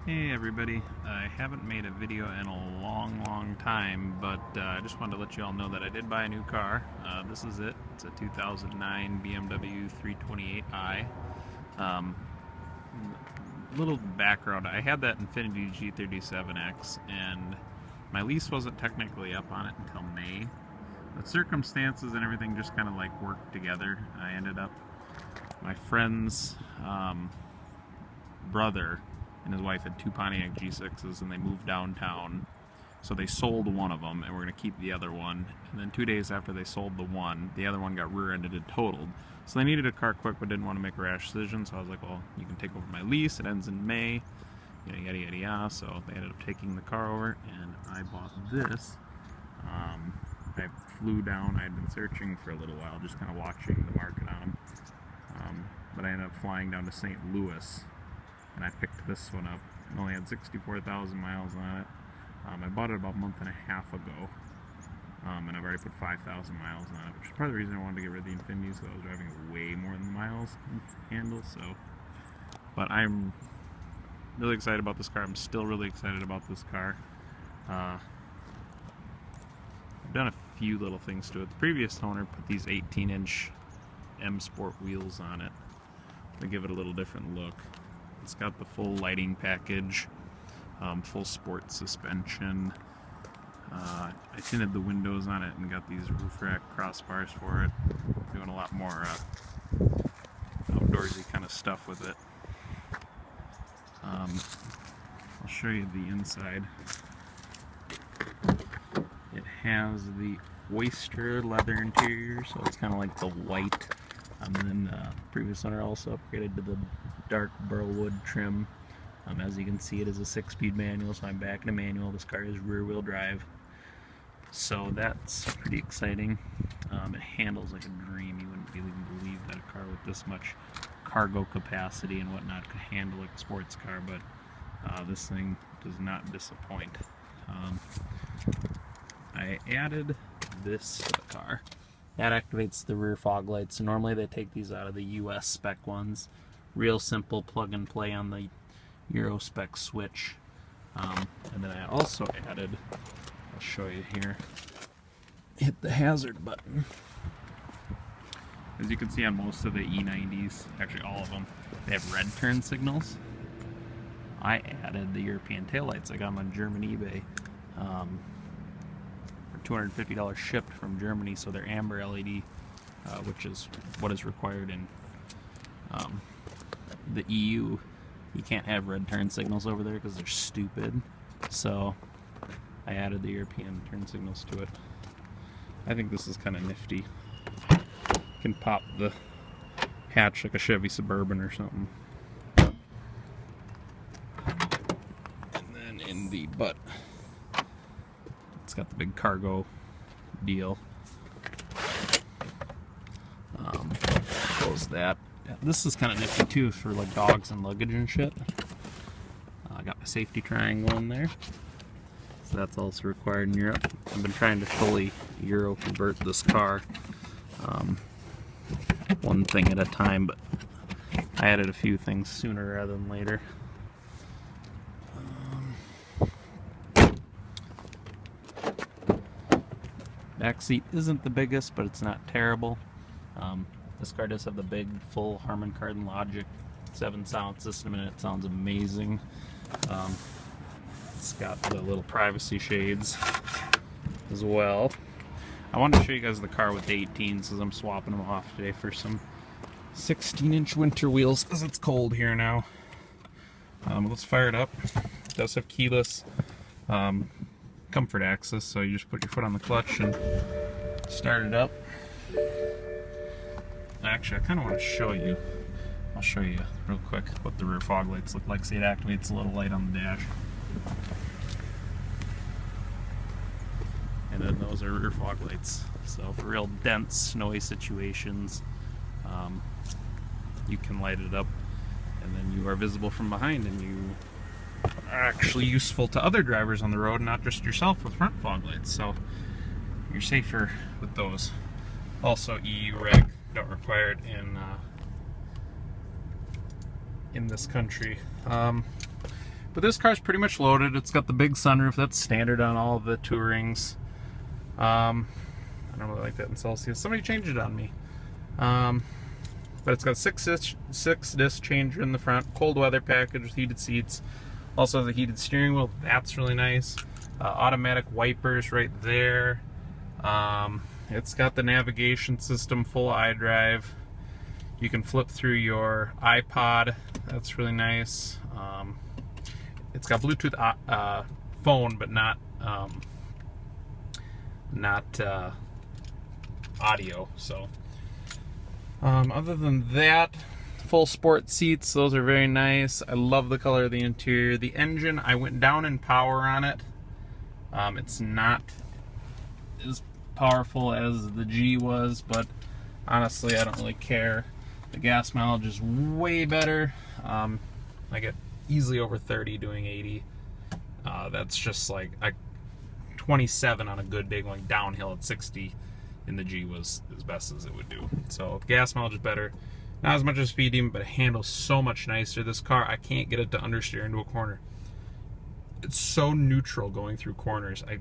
Hey everybody, I haven't made a video in a long time, but I just wanted to let you all know that I did buy a new car. This is it. It's a 2009 BMW 328i. Little background, I had that Infiniti G37X and my lease wasn't technically up on it until May. But circumstances and everything just kind of like worked together. I ended up, my friend's brother and his wife had two Pontiac G6s and they moved downtown, so they sold one of them and we're going to keep the other one. And then 2 days after they sold the other one got rear-ended and totaled, so they needed a car quick but didn't want to make a rash decision. So I was like, well, you can take over my lease, it ends in May, you know, yada yada yada. So they ended up taking the car over and I bought this. I flew down. I had been searching for a little while, just kind of watching the market on them, but I ended up flying down to St. Louis and I picked this one up. It only had 64,000 miles on it. I bought it about a month and a half ago, and I've already put 5,000 miles on it, which is part of the reason I wanted to get rid of the Infinitis, because I was driving way more than the miles can handle. So, but I'm really excited about this car. I'm still really excited about this car. I've done a few little things to it. The previous owner put these 18-inch M Sport wheels on it to give it a little different look. It's got the full lighting package, full sport suspension. I tinted the windows on it and got these roof rack crossbars for it. Doing a lot more outdoorsy kind of stuff with it. I'll show you the inside. It has the oyster leather interior, so it's kind of like the white. And then previous owner also upgraded to the dark burlwood trim. As you can see, it is a 6-speed manual, so I'm back in a manual. This car is rear-wheel drive, so that's pretty exciting. It handles like a dream. You wouldn't even believe that a car with this much cargo capacity and whatnot could handle like a sports car, but this thing does not disappoint. I added this to the car. That activates the rear fog lights. So normally they take these out of the US spec ones. Real simple plug and play on the Euro spec switch. And then I also added, I'll show you here, hit the hazard button. As you can see on most of the E90s, actually all of them, they have red turn signals. I added the European taillights. I got them on German eBay. $250 shipped from Germany, so they're amber LED, which is what is required in the EU. You can't have red turn signals over there because they're stupid, so I added the European turn signals to it. I think this is kind of nifty. You can pop the hatch like a Chevy Suburban or something. And then in the butt, it's got the big cargo deal. Close that. This is kind of nifty too for like dogs and luggage and shit. I got my safety triangle in there, so that's also required in Europe. I've been trying to fully Euro convert this car, one thing at a time, but I added a few things sooner rather than later. Back seat isn't the biggest, but it's not terrible. This car does have the big, full Harman Kardon Logic 7 sound system in it. It sounds amazing. It's got the little privacy shades as well. I wanted to show you guys the car with the 18s, because I'm swapping them off today for some 16-inch winter wheels, because it's cold here now. Let's fire it up. It does have keyless comfort access, so you just put your foot on the clutch and start it up. Actually, I kind of want to show you. I'll show you real quick what the rear fog lights look like. See, it activates a little light on the dash. And then those are rear fog lights. So for real dense, snowy situations, you can light it up, and then you are visible from behind, and you are actually useful to other drivers on the road, not just yourself with front fog lights. So you're safer with those. Also, EU reg, don't require it in this country. But this car's pretty much loaded. It's got the big sunroof. That's standard on all of the Tourings. I don't really like that in Celsius. Somebody changed it on me. But it's got a six disc changer in the front, cold weather package with heated seats. Also has a heated steering wheel. That's really nice. Automatic wipers right there. It's got the navigation system, full iDrive. You can flip through your iPod. That's really nice. It's got Bluetooth phone, but not audio. So other than that, full sport seats. Those are very nice. I love the color of the interior. The engine, I went down in power on it. It's not as powerful as the G was, but honestly, I don't really care. The gas mileage is way better. I get easily over 30 doing 80. That's just like 27 on a good day, going downhill at 60 in the G was as best as it would do. So gas mileage is better. Not as much as speed demon, but it handles so much nicer. This car, I can't get it to understeer into a corner. It's so neutral going through corners. It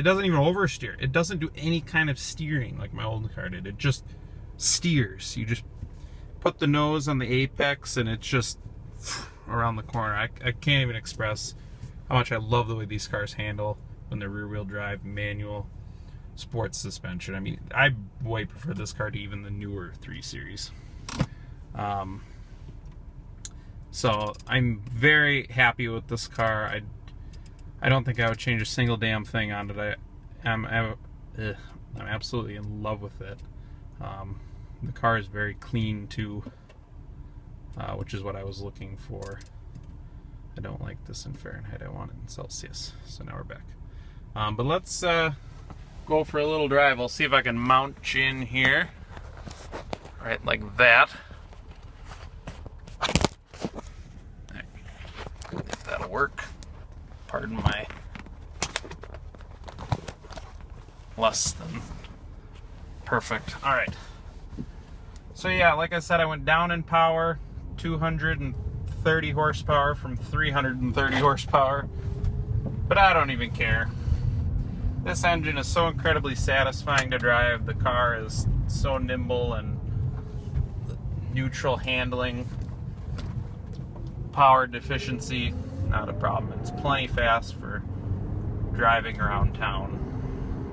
doesn't even oversteer. It doesn't do any kind of steering like my old car did. It just steers. You just put the nose on the apex and it's just around the corner. I can't even express how much I love the way these cars handle when they're rear-wheel drive, manual, sports suspension. I mean, I way prefer this car to even the newer 3 Series. So I'm very happy with this car. I don't think I would change a single damn thing on it. I'm absolutely in love with it. The car is very clean too, which is what I was looking for. I don't like this in Fahrenheit. I want it in Celsius. So now we're back. But let's go for a little drive. I'll see if I can mount you in here, right like that. Right. If that'll work. Pardon my less than perfect. All right. So yeah, like I said, I went down in power, 230 horsepower from 330 horsepower, but I don't even care. This engine is so incredibly satisfying to drive. The car is so nimble and neutral handling. Power deficiency, not a problem. It's plenty fast for driving around town,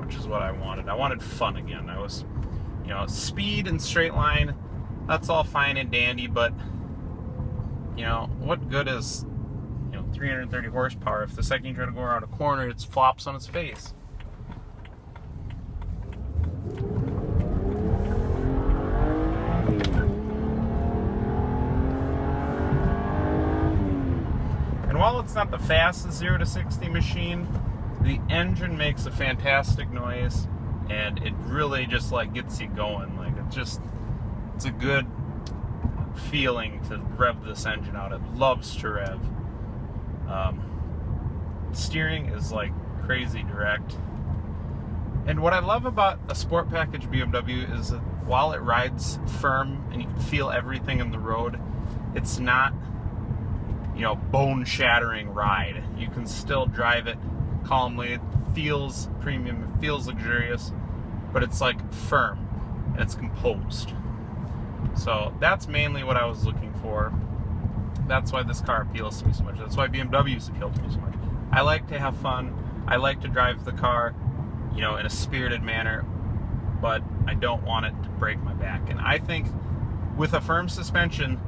which is what I wanted. I wanted fun again. I was, speed and straight line, that's all fine and dandy, but, what good is, 330 horsepower if the second you try to go around a corner, it flops on its face? And while it's not the fastest 0 to 60 machine, the engine makes a fantastic noise, and it really just gets you going. It's a good feeling to rev this engine out. It loves to rev. Steering is crazy direct. And what I love about a sport package BMW is that while it rides firm and you can feel everything in the road, it's not, bone-shattering ride. You can still drive it calmly. It feels premium, it feels luxurious, but it's firm and it's composed. So that's mainly what I was looking for. That's why this car appeals to me so much. That's why BMWs appeal to me so much. I like to have fun. I like to drive the car, in a spirited manner, but I don't want it to break my back. And I think with a firm suspension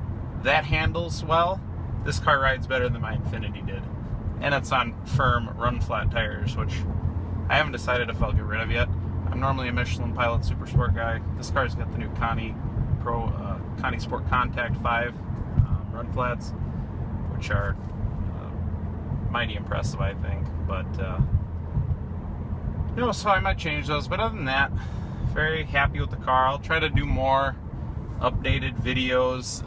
that handles well, this car rides better than my Infiniti did. And it's on firm, run-flat tires, which I haven't decided if I'll get rid of yet. I'm normally a Michelin Pilot Super Sport guy. This car's got the new Connie Sport Contact 5 run flats, which are mighty impressive, I think. But so I might change those. But other than that, very happy with the car. I'll try to do more updated videos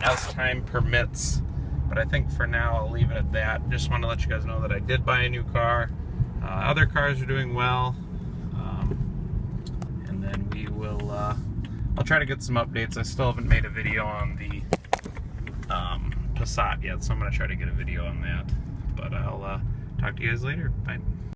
as time permits. But I think for now I'll leave it at that. Just want to let you guys know that I did buy a new car. Other cars are doing well. And then we will, I'll try to get some updates. I still haven't made a video on the Passat yet, so I'm going to try to get a video on that. But I'll talk to you guys later. Bye.